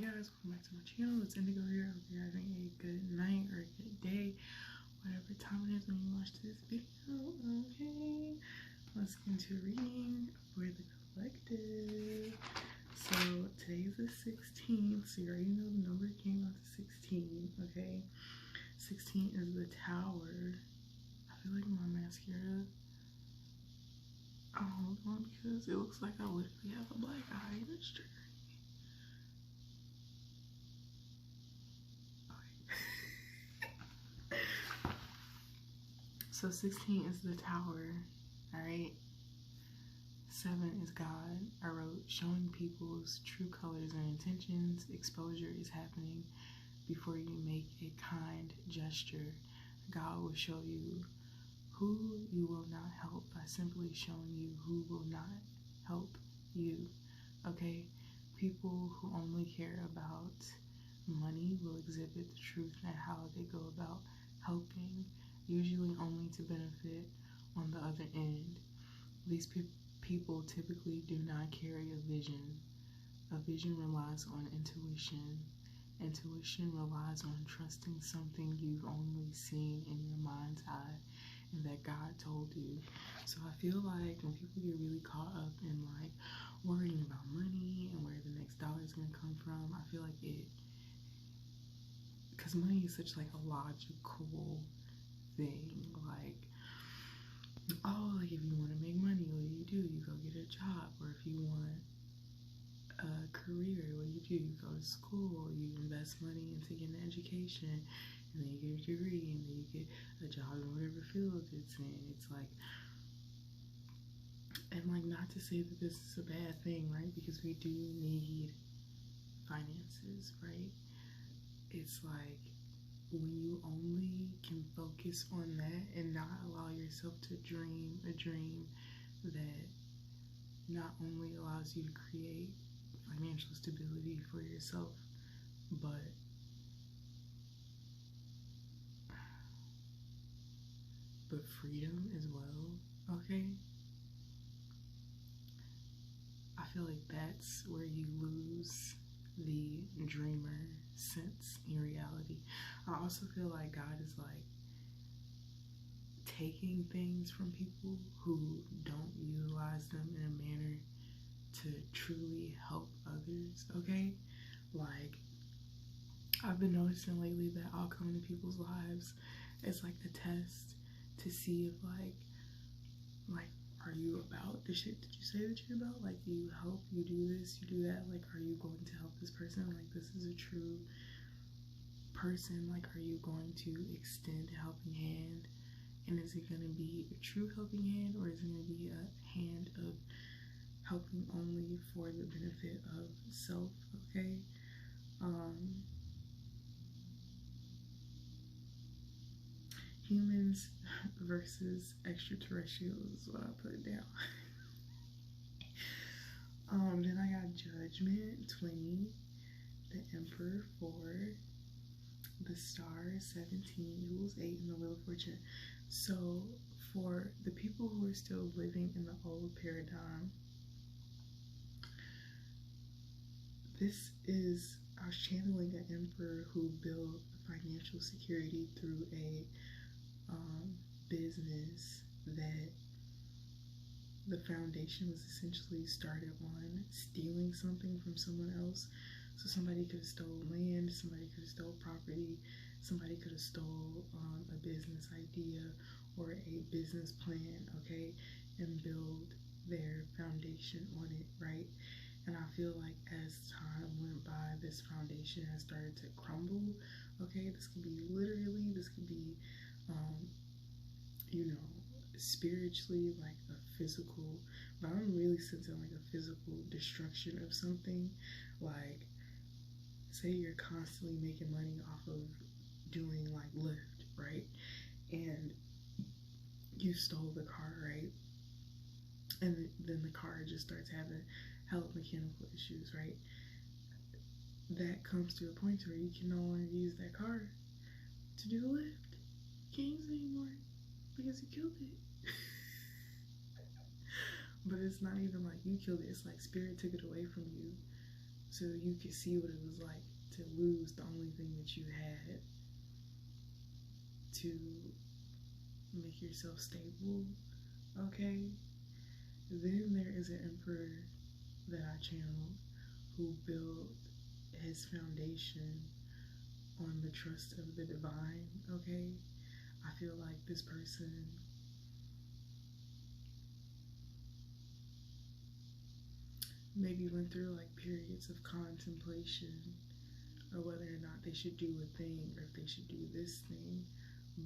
guys, welcome back to my channel. It's Indigo here. I hope you're having a good night or a good day, whatever time it is when you watch this video. Okay, let's get into reading for the collective. So today's the 16th, so you already know the number came out to 16. Okay, 16 is the Tower. I feel like my mascara, hold on, because it looks like I literally have a black eye and it's triggering. So 16 is the Tower, alright? 7 is God. I wrote, showing people's true colors and intentions. Exposure is happening before you make a kind gesture. God will show you who you will not help by simply showing you who will not help you, okay? People who only care about money will exhibit the truth and how they go about helping, usually only to benefit on the other end. These people typically do not carry a vision. A vision relies on intuition. Intuition relies on trusting something you've only seen in your mind's eye and that God told you. So I feel like when people get really caught up in like worrying about money and where the next dollar is going to come from, I feel like because money is such like a logical thing, like, oh, like if you want to make money, what do? You go get a job. Or if you want a career, what do? You go to school, you invest money into getting an education, and then you get a degree, and then you get a job in whatever field it's in. It's like, and like, not to say that this is a bad thing, right? Because we do need finances, right? It's like, when you only can focus on that and not allow yourself to dream a dream that not only allows you to create financial stability for yourself, but freedom as well, okay? I feel like that's where you lose the dreamer sense in reality. I also feel like God is like taking things from people who don't utilize them in a manner to truly help others, okay? Like, I've been noticing lately that I'll come into people's lives as like a test to see if like are you about the shit that you say that you're about? Like, you help, you do this, you do that. Like, are you going to help this person? Like, this is a true person. Like, are you going to extend a helping hand? And is it going to be a true helping hand, or is it going to be a hand of helping only for the benefit of self, okay? Humans versus extraterrestrials is what I put down. Then I got Judgment 20, the Emperor 4, the Star 17, rules 8, and the Wheel of Fortune. So for the people who are still living in the old paradigm, this is, I was channeling an emperor who built financial security through a business that the foundation was essentially started on stealing something from someone else. So somebody could have stole land, somebody could have stole property, somebody could have stole a business idea or a business plan, okay, and build their foundation on it, right? And I feel like as time went by, this foundation has started to crumble, okay? This could be literally, this could be, you know, spiritually, like a physical, but I'm really sensing like a physical destruction of something. Like, say you're constantly making money off of doing like Lyft, right? And you stole the car, right? And then the car just starts having hella mechanical issues, right? That comes to a point where you can no longer use that car to do the Lyft. You can't use it anymore because you killed it. But it's not even like you killed it, it's like spirit took it away from you so you could see what it was like to lose the only thing that you had to make yourself stable, okay? Then there is an emperor that I channeled who built his foundation on the trust of the divine, okay? I feel like this person maybe went through like periods of contemplation or whether or not they should do a thing or if they should do this thing,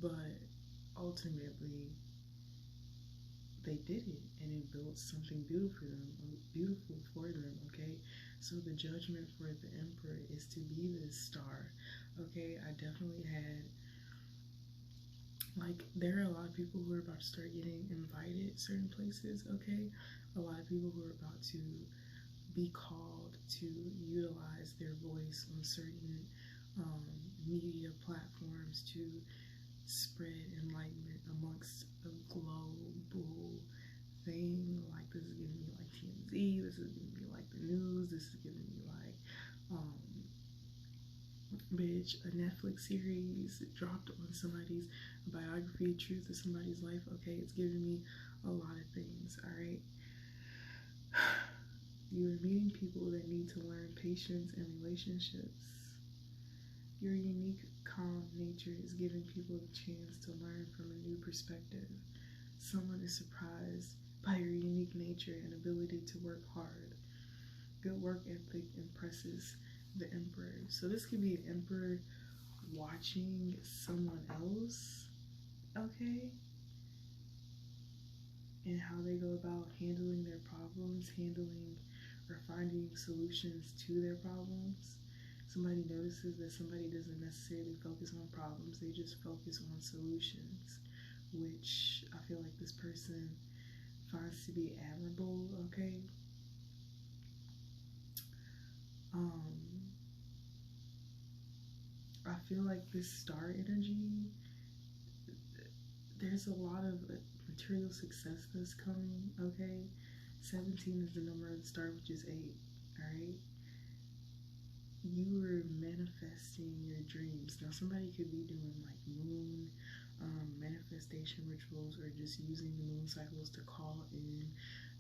but ultimately they did it and it built something beautiful for them, okay? So the judgment for the emperor is to be this star, okay? I definitely had, like, there are a lot of people who are about to start getting invited certain places, okay? A lot of people who are about to be called to utilize their voice on certain media platforms to spread enlightenment amongst a global thing. Like, this is giving me like TMZ, this is giving me like the news, this is giving me like bitch, a Netflix series dropped on somebody's biography, truth of somebody's life. Okay, it's giving me a lot of things. All right, you are meeting people that need to learn patience and relationships. Your unique, calm nature is giving people the chance to learn from a new perspective. Someone is surprised by your unique nature and ability to work hard. Good work ethic impresses the emperor. So this could be an emperor watching someone else, okay? And how they go about handling their problems, handling or finding solutions to their problems. Somebody notices that somebody doesn't necessarily focus on problems, they just focus on solutions, which I feel like this person finds to be admirable, okay? I feel like this star energy, there's a lot of material success that's coming, okay? 17 is the number of the star, which is 8, alright? You are manifesting your dreams. Now, somebody could be doing like moon manifestation rituals or just using the moon cycles to call in,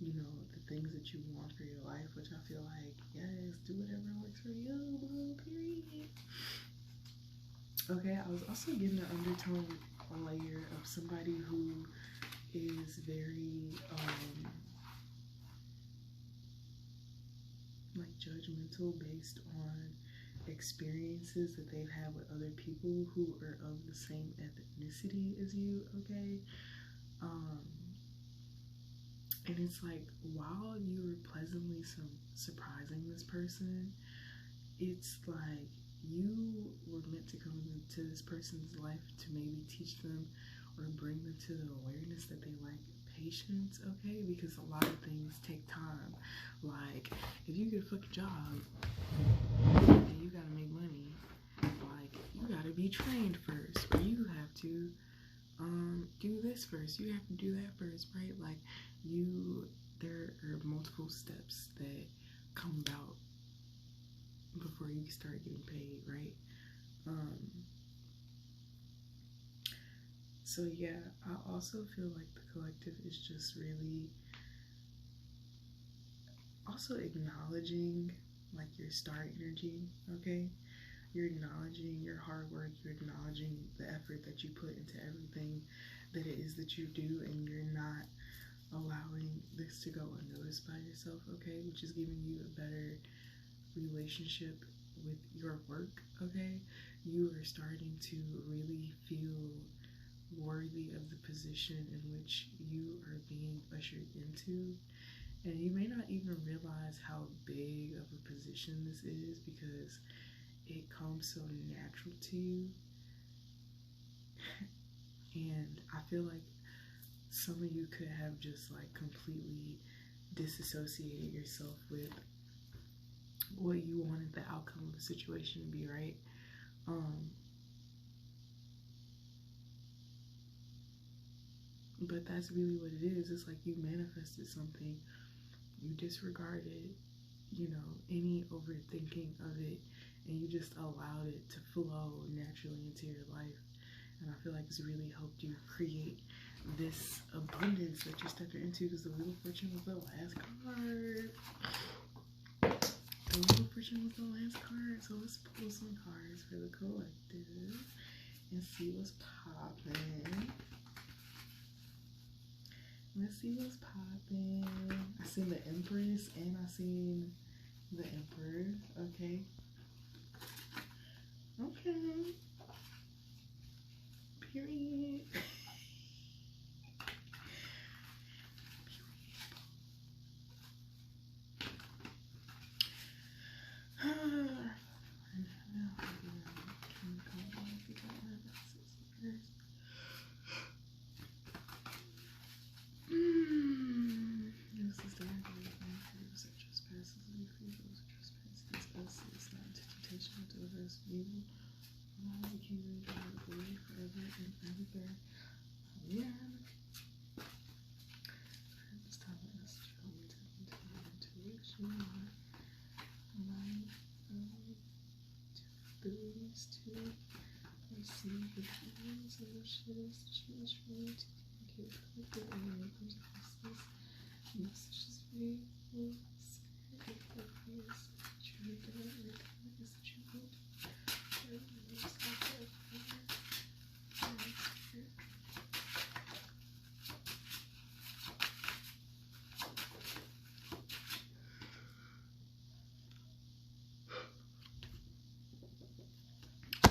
you know, the things that you want for your life, which I feel like, yes, do whatever works for you, bro, period. Okay, I was also getting an undertone layer of somebody who is very like judgmental based on experiences that they've had with other people who are of the same ethnicity as you, okay? And it's like, while you were pleasantly surprising this person, it's like you were meant to come into this person's life to maybe teach them or bring them to the awareness that they like patience, okay? Because a lot of things take time. Like, if you get a fucking job and you gotta make money, like, you gotta be trained first, or you have to do this first, you have to do that first, right? Like, there are multiple steps that come about before you start getting paid, right? So yeah, I also feel like the collective is just really also acknowledging like your star energy, okay? You're acknowledging your hard work, you're acknowledging the effort that you put into everything that it is that you do, and you're not allowing this to go unnoticed by yourself, okay? Which is giving you a better relationship with your work, okay? You are starting to really feel worthy of the position in which you are being ushered into, and you may not even realize how big of a position this is because it comes so natural to you. And I feel like some of you could have just like completely disassociated yourself with what you wanted the outcome of the situation to be, right? But that's really what it is. It's like you manifested something, you disregarded you know, any overthinking of it, and you just allowed it to flow naturally into your life. And I feel like it's really helped you create this abundance that you're stepping into, because the Wheel of Fortune was the last card. The Wheel of Fortune was the last card. So let's pull some cards for the collective and see what's popping. Let's see what's popping. I seen the Empress and I seen the Emperor. Okay. Okay. Period.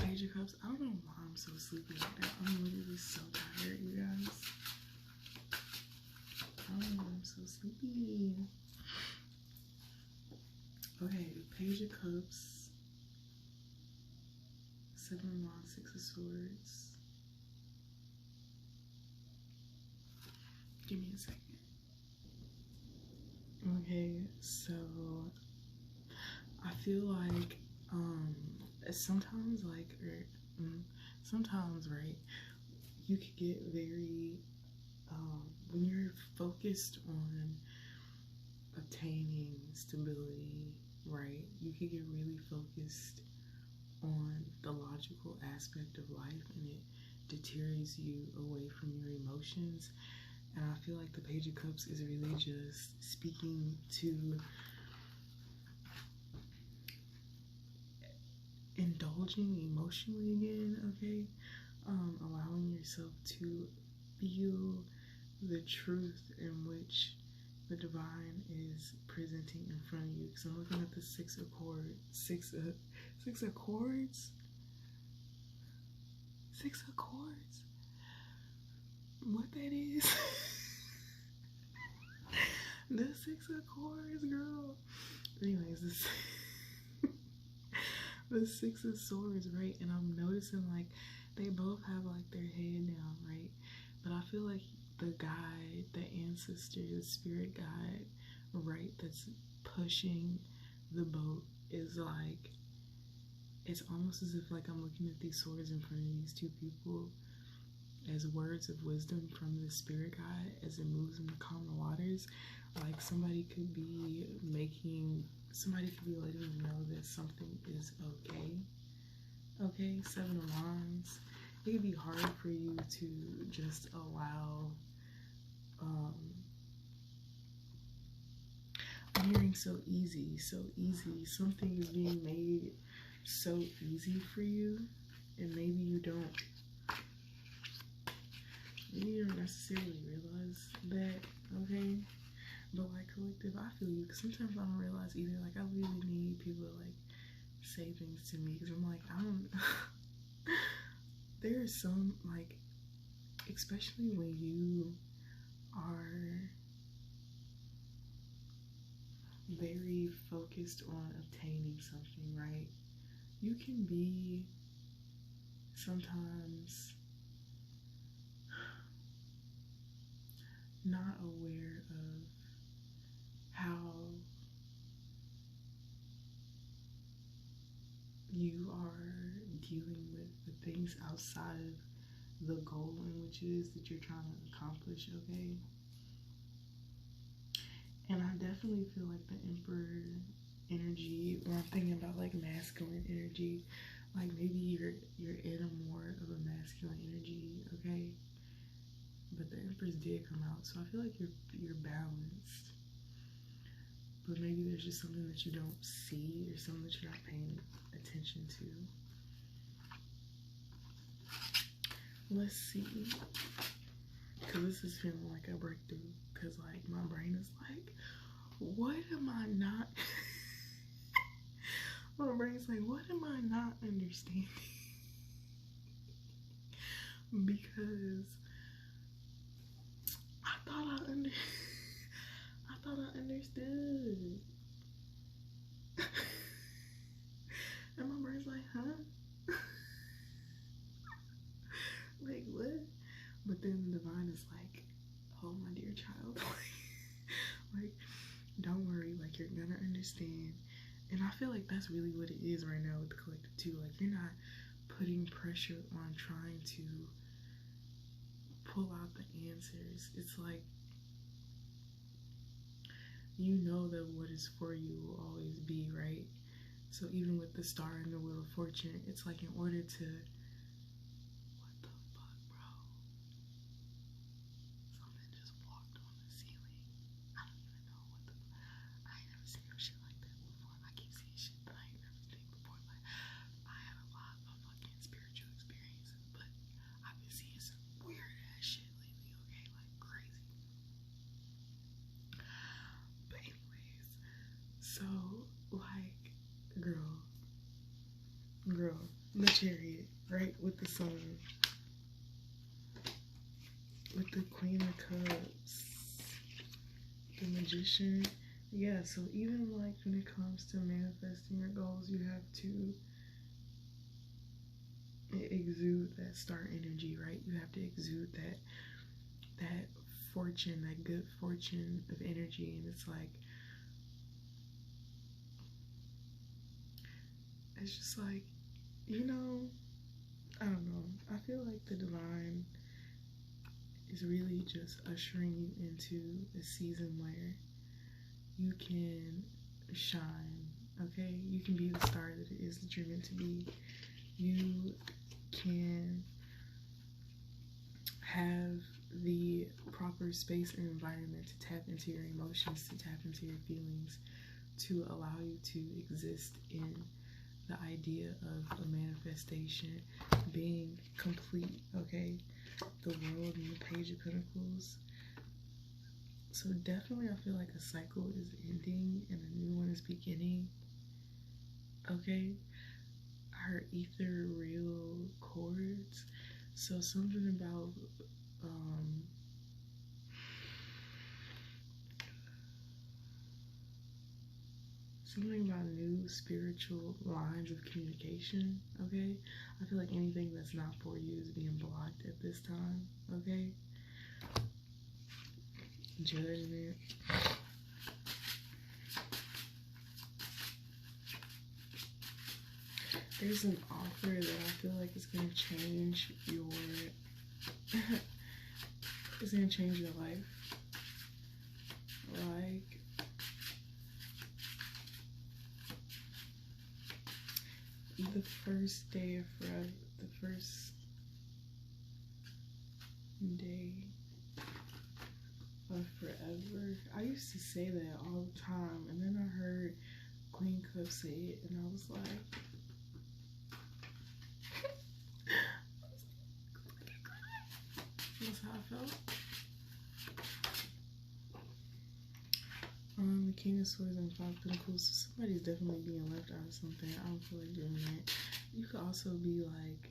Page of Cups. I don't know why I'm so sleepy right now. I'm literally so tired, you guys. I don't know why I'm so sleepy. Okay, Page of Cups, Seven of Wands, Six of Swords. Give me a second. Okay, so I feel like sometimes sometimes, right, you could get very when you're focused on obtaining stability, right, you could get really focused on the logical aspect of life, and it deters you away from your emotions. And I feel like the Page of Cups is really just speaking to indulging emotionally again, okay? Allowing yourself to feel the truth in which the divine is presenting in front of you. Because I'm looking at the Six of Chords. Six of Chords? Six of Chords? What that is? The Six of Chords, girl. Anyways, the Six of Swords, right? And I'm noticing like they both have like their head down, right? But I feel like the guide, the ancestor, the spirit guide, right, that's pushing the boat is like, it's almost as if like I'm looking at these swords in front of these two people as words of wisdom from the spirit guide as it moves in the calmer waters. Like somebody could be letting you know that something is okay. Okay, Seven of Wands. It could be hard for you to just allow, I'm hearing so easy. Something is being made so easy for you, and maybe you don't necessarily realize that, okay? But like collective, I feel you, because sometimes I don't realize either. Like I really need people to like say things to me, because I'm like, I don't there are some, like, especially when you are very focused on obtaining something, right? You can be sometimes not aware of how you are dealing with the things outside of the goal in which it is that you're trying to accomplish, okay? And I definitely feel like the Emperor energy, or I'm thinking about like masculine energy. Like maybe you're in a more of a masculine energy, okay? But the Empress did come out, so I feel like you're balanced. But maybe there's just something that you don't see, or something that you're not paying attention to. Let's see. Because this is feeling like a breakthrough. Because like my brain is like, what am I not? My brain's like, what am I not understanding? Because I thought I understood. And my brain's like, huh? Like, what? But then the divine is like, oh, my dear child. Like, don't worry. Like, you're gonna understand. And I feel like that's really what it is right now with the collective, too. Like, you're not putting pressure on trying to pull out the answers. It's like, you know that what is for you will always be, right? So even with the star and the wheel of fortune, it's like in order to, what the fuck, bro? Something just walked on the ceiling. I don't even know what the, I ain't never seen no shit like that before. I keep seeing shit that I ain't never seen before. Like, I have a lot of fucking spiritual experiences, but I've been seeing some weird ass shit lately, okay? Like crazy. But anyways, so like, girl, the Chariot, right? With the sun, with the Queen of Cups, the Magician. Yeah, so even like when it comes to manifesting your goals, you have to exude that star energy, right? You have to exude that fortune, that good fortune of energy. And it's like, it's just like, you know, I don't know. I feel like the divine is really just ushering you into a season where you can shine, okay? You can be the star that it is that you're meant to be. You can have the proper space and environment to tap into your emotions, to tap into your feelings, to allow you to exist in the idea of a manifestation being complete, okay? The World and the Page of Pentacles. So definitely I feel like a cycle is ending and a new one is beginning, okay? Our ethereal chords. So something about new spiritual lines of communication, okay? I feel like anything that's not for you is being blocked at this time, okay? Judgment. There's an offer that I feel like is going to change your it's going to change your life. Like, the first day of forever, the first day of forever. I used to say that all the time, and then I heard Queen Cup say it, and I was like, that's how I felt. The King of Swords and Five of Pentacles. So somebody's definitely being left out of something. I don't feel like doing that. You could also be like,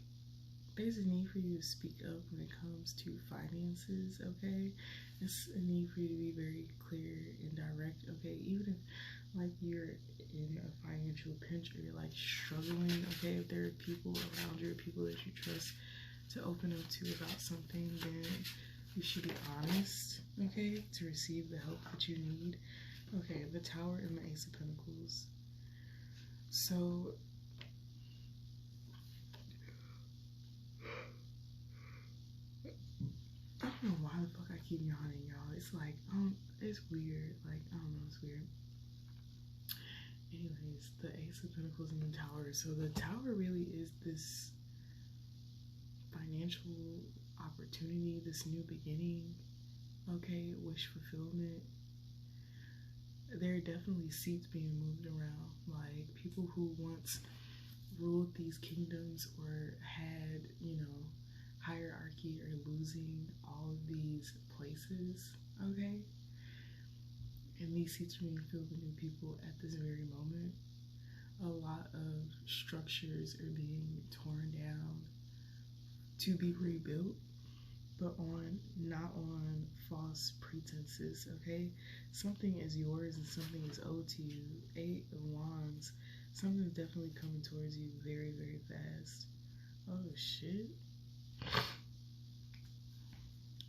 there's a need for you to speak up when it comes to finances, okay? It's a need for you to be very clear and direct, okay? Even if like you're in a financial pinch or you're like struggling, okay? If there are people around you or people that you trust to open up to about something, then you should be honest, okay? To receive the help that you need. Okay, the Tower and the Ace of Pentacles. So I don't know why the fuck I keep yawning, y'all. It's like, it's weird. Like, I don't know, it's weird. Anyways, the Ace of Pentacles and the Tower. So the Tower really is this financial opportunity, this new beginning, okay, wish fulfillment. There are definitely seats being moved around, like people who once ruled these kingdoms or had, you know, hierarchy are losing all of these places, okay? And these seats are being filled with new people at this very moment. A lot of structures are being torn down to be rebuilt, but not on false pretenses, okay? Something is yours and something is owed to you. 8 of Wands. Something's definitely coming towards you very, very fast. Oh, shit.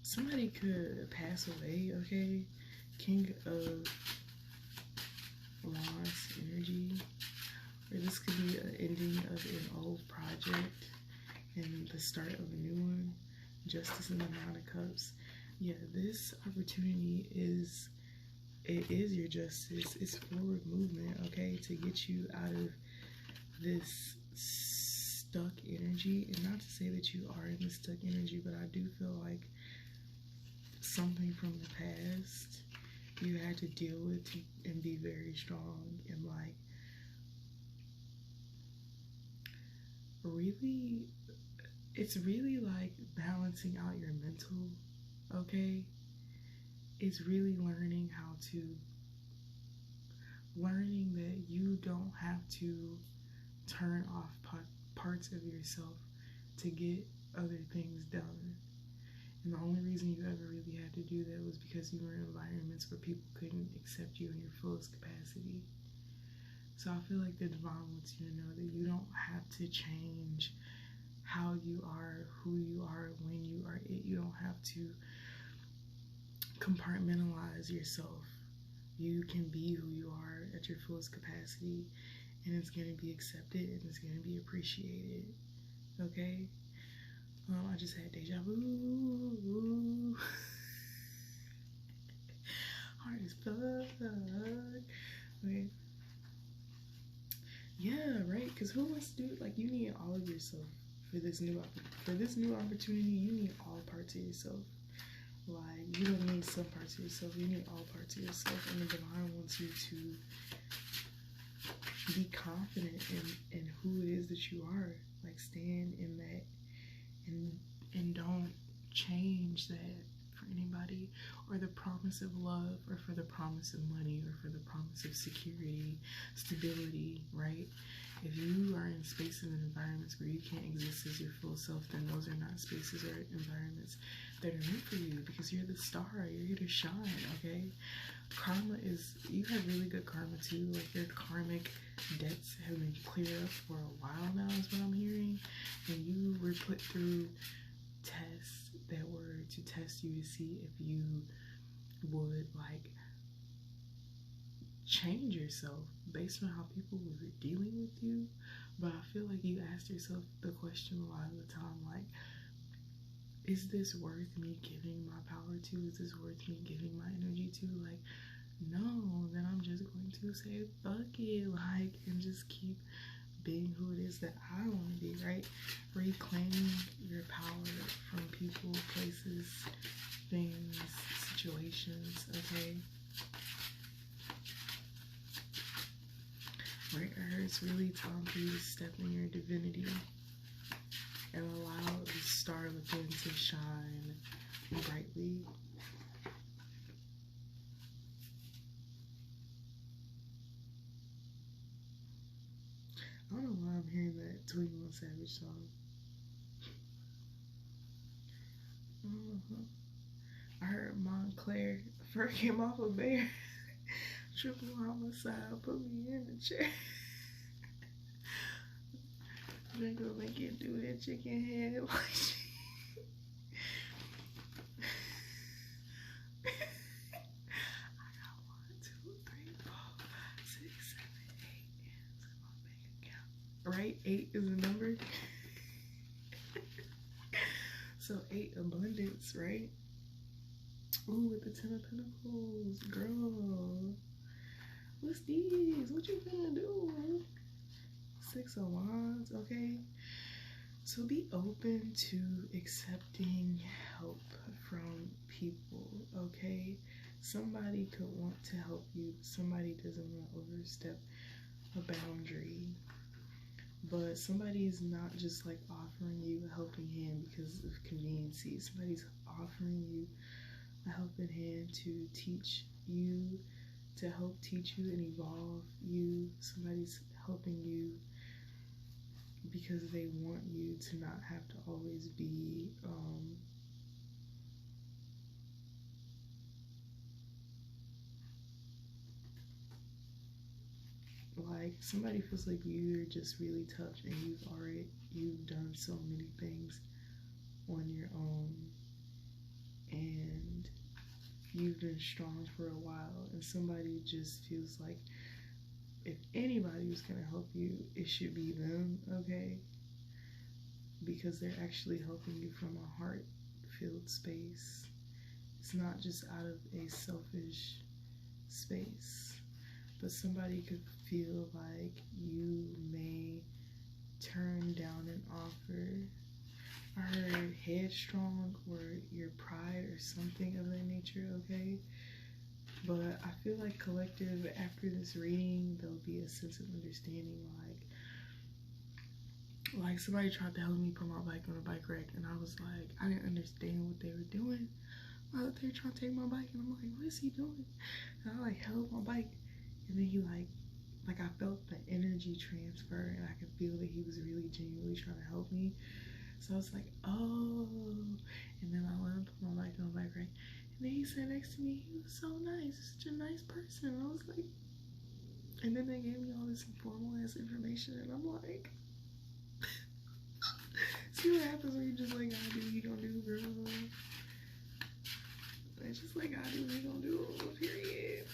Somebody could pass away, okay? King of Wands energy. Or this could be an ending of an old project and the start of a new one. Justice in the Nine of Cups. Yeah, this opportunity is your justice. It's forward movement, okay, to get you out of this stuck energy. And not to say that you are in this stuck energy, but I do feel like something from the past you had to deal with and be very strong and like really, it's really like balancing out your mental, okay? It's really learning that you don't have to turn off parts of yourself to get other things done. And the only reason you ever really had to do that was because you were in environments where people couldn't accept you in your fullest capacity. So I feel like the divine wants you to know that you don't have to change how you are, who you are, when you are it. You don't have to compartmentalize yourself. You can be who you are at your fullest capacity, and it's going to be accepted and it's going to be appreciated, okay? I just had deja vu. Hard as fuck. Okay. Yeah, right. Because who wants to do it? Like, you need all of yourself for this new opportunity. You need all parts of yourself. Like, you don't need some parts of yourself. You need all parts of yourself. And the divine wants you to be confident in who it is that you are. Like, stand in that. And don't change that for anybody, or the promise of love, or for the promise of money, or for the promise of security, stability, right? If you are in spaces and environments where you can't exist as your full self, then those are not spaces or environments that are meant for you, because you're the star, you're here to shine, okay? Karma is, you have really good karma too, like your karmic debts have been cleared up for a while now is what I'm hearing, and you were put through tests that were to test you to see if you would like change yourself based on how people were dealing with you. But I feel like you asked yourself the question a lot of the time, like, is this worth me giving my power to? Is this worth me giving my energy to? Like, no, then I'm just going to say fuck it, like, and just keep being who it is that I want to be, right? Reclaiming your power from people, places, things, situations, okay? Right, it's really time for you to step in your divinity and allow the star within to shine brightly. I don't know why I'm hearing that 21 Savage song. I heard Montclair first came off a bear. Triple homicide, put me in the chair. Drink will make it do that chicken head. I got 1, 2, 3, 4, 6, 7, 8 M's in my bank account. Right? 8 is a number. So 8 abundance, right? Ooh, with the 10 of Pentacles, girl. What's these? What you gonna do? Six of Wands, okay? So be open to accepting help from people, okay? Somebody could want to help you, somebody doesn't want to overstep a boundary. But somebody is not just like offering you a helping hand because of conveniency. Somebody's offering you a helping hand to teach you, to help teach you and evolve you. Somebody's helping you because they want you to not have to always be like, somebody feels like you're just really tough and you've done so many things on your own and you've been strong for a while, and somebody just feels like if anybody was gonna help you, it should be them, okay? Because they're actually helping you from a heart-filled space. It's not just out of a selfish space. But somebody could feel like you may turn down an offer, or headstrong, or your pride, or something of that nature, okay? But I feel like collective, after this reading, there'll be a sense of understanding, like somebody tried to help me put my bike on a bike rack, and I was like, I didn't understand what they were doing. They were trying to take my bike, and I'm like, what is he doing? And I like held my bike, and then he like I felt the energy transfer, and I could feel that he was really genuinely trying to help me. So I was like, oh. And then I went and put my bike on the bike rack, and then he sat next to me. He was so nice, such a nice person. I was like, and then they gave me all this informal ass information, and I'm like, see what happens when you just like, I do what you gonna do, girl. It's just like, I do what you gonna do, period.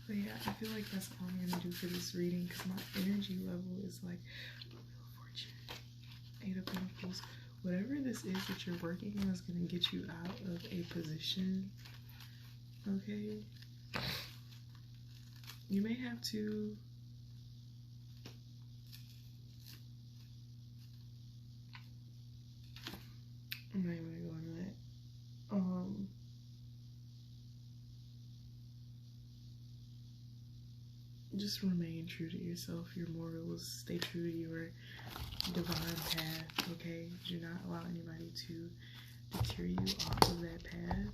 But yeah, I feel like that's all I'm gonna do for this reading, because my energy level is like Wheel of Fortune, 8 of Pentacles. Whatever this is that you're working on is gonna get you out of a position, okay? You may have to I'm not even gonna go into that. Just remain true to yourself, your morals, stay true to your divine path, okay? Do not allow anybody to deter you off of that path.